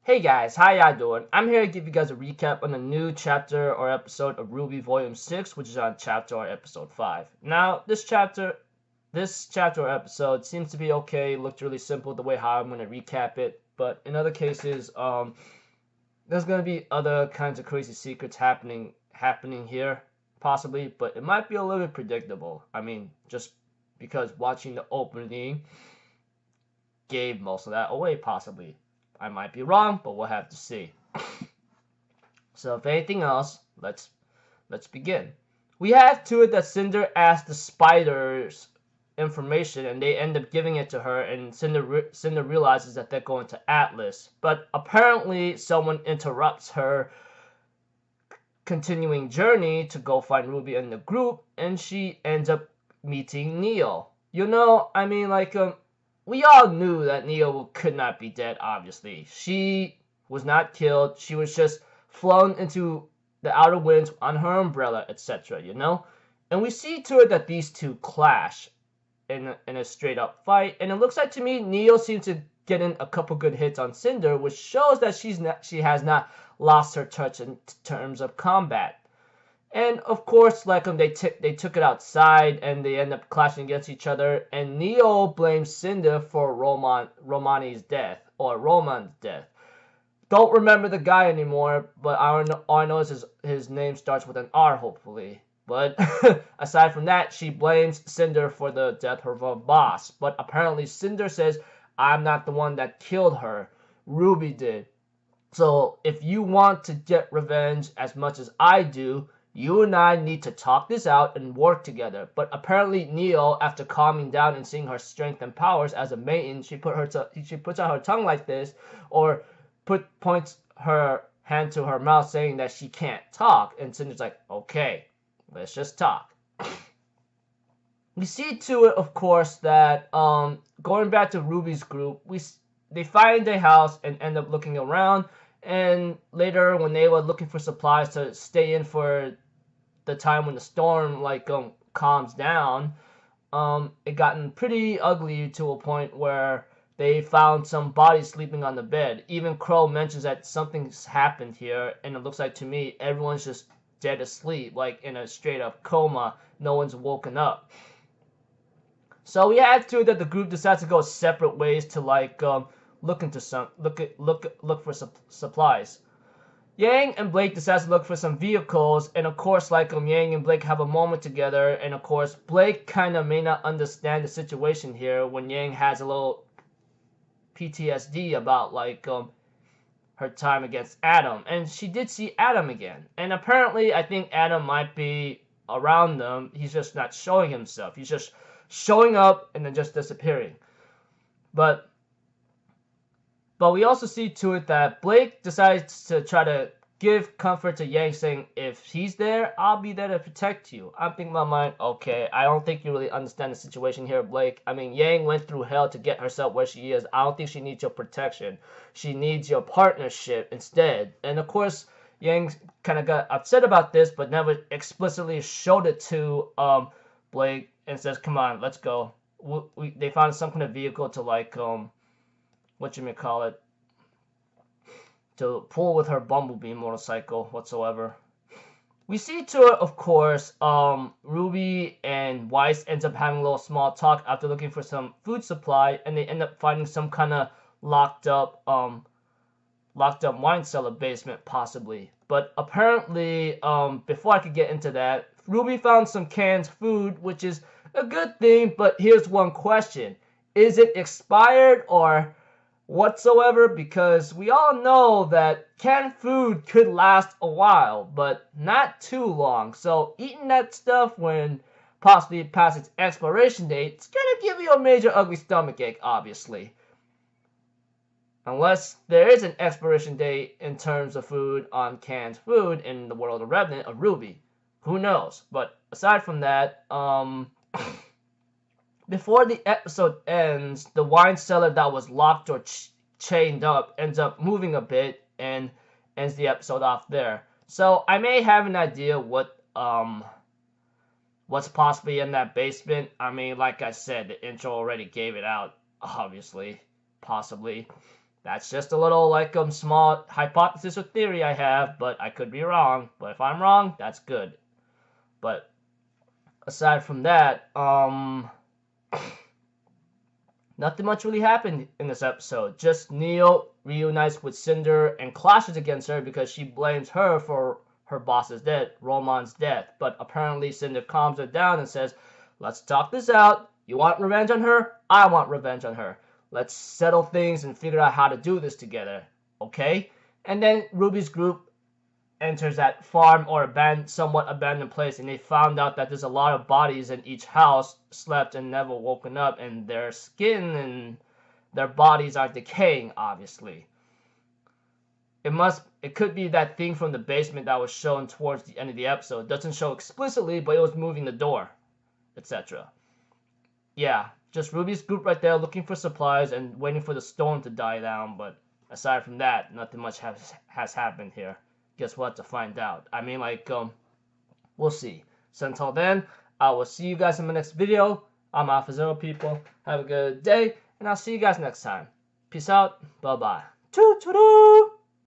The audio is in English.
Hey guys, how y'all doing? I'm here to give you guys a recap on a new chapter or episode of RWBY Volume 6, which is on chapter or episode 5. Now, this chapter or episode seems to be okay, looked really simple the way how I'm going to recap it, but in other cases, there's going to be other kinds of crazy secrets happening here, possibly, but it might be a little bit predictable. I mean, just because watching the opening gave most of that away, possibly. I might be wrong, but we'll have to see. So if anything else, let's begin. We have to it that Cinder asked the spiders information, and they end up giving it to her, and Cinder realizes that they're going to Atlas. But apparently, someone interrupts her continuing journey to go find Ruby and the group, and she ends up meeting Neo. We all knew that Neo could not be dead, obviously. She was not killed. She was just flown into the outer winds on her umbrella, etc., And we see to it that these two clash in a straight-up fight. And it looks like to me Neo seems to get in a couple good hits on Cinder, which shows that she has not lost her touch in terms of combat. And of course, they took it outside and they end up clashing against each other. And Neo blames Cinder for Romani's death or Roman's death. Don't remember the guy anymore, but all I know is his name starts with an R, hopefully. But aside from that, she blames Cinder for the death of her boss. But apparently, Cinder says, "I'm not the one that killed her. Ruby did. So if you want to get revenge as much as I do, you and I need to talk this out and work together." But apparently Neo, after calming down and seeing her strength and powers as a maiden, she puts out her tongue like this, or points her hand to her mouth saying that she can't talk. And Cinder's like, "Okay, let's just talk." We see to it, of course, that going back to Ruby's group, they find their house and end up looking around. And later, when they were looking for supplies to stay in for the time when the storm calms down, it gotten pretty ugly to a point where they found some bodies sleeping on the bed. Even Crow mentions that something's happened here, and it looks like to me everyone's just dead asleep, like in a straight up coma. No one's woken up. So we had to that the group decides to go separate ways to look for supplies. Yang and Blake decides to look for some vehicles, and of course, Yang and Blake have a moment together, and of course, Blake kind of may not understand the situation here when Yang has a little PTSD about her time against Adam, and she did see Adam again, and apparently, I think Adam might be around them. He's just not showing himself. He's just showing up and then just disappearing. But we also see to it that Blake decides to try to give comfort to Yang, saying, "If he's there, I'll be there to protect you." I'm thinking in my mind, okay, I don't think you really understand the situation here, Blake. I mean, Yang went through hell to get herself where she is. I don't think she needs your protection. She needs your partnership instead. And of course, Yang kind of got upset about this, but never explicitly showed it to Blake, and says, "Come on, let's go." They found some kind of vehicle to to pull with her Bumblebee motorcycle whatsoever. We see to it, of course, Ruby and Weiss ends up having a little small talk after looking for some food supply, and they end up finding some kind of locked up wine cellar basement, possibly. But apparently, before I could get into that, Ruby found some canned food, which is a good thing, but here's one question. Is it expired or whatsoever? Because we all know that canned food could last a while, but not too long. So eating that stuff when possibly past its expiration date, it's gonna give you a major ugly stomachache, obviously. Unless there is an expiration date in terms of food on canned food in the world of Revenant of RWBY. Who knows? But aside from that, before the episode ends, the wine cellar that was locked or chained up ends up moving a bit and ends the episode off there. So I may have an idea what's possibly in that basement. I mean, like I said, the intro already gave it out, obviously, possibly. That's just a little like small hypothesis or theory I have, but I could be wrong. But if I'm wrong, that's good. But aside from that, nothing much really happened in this episode. Just Neo reunites with Cinder and clashes against her because she blames her for her boss's death, Roman's death. But apparently Cinder calms her down and says, let's talk this out. You want revenge on her? I want revenge on her. Let's settle things and figure out how to do this together. Okay? And then Ruby's group enters that farm or somewhat abandoned place, and they found out that there's a lot of bodies in each house, slept and never woken up, and their skin and their bodies are decaying, obviously. It could be that thing from the basement that was shown towards the end of the episode. It doesn't show explicitly, but it was moving the door, etc. Yeah, just Ruby's group right there looking for supplies and waiting for the storm to die down, but aside from that, nothing much has happened here. Guess we'll have to find out. I mean, like, we'll see. So until then, I will see you guys in my next video. I'm Alpha Zero, people. Have a good day, and I'll see you guys next time. Peace out. Bye-bye. Toot-toot-toot!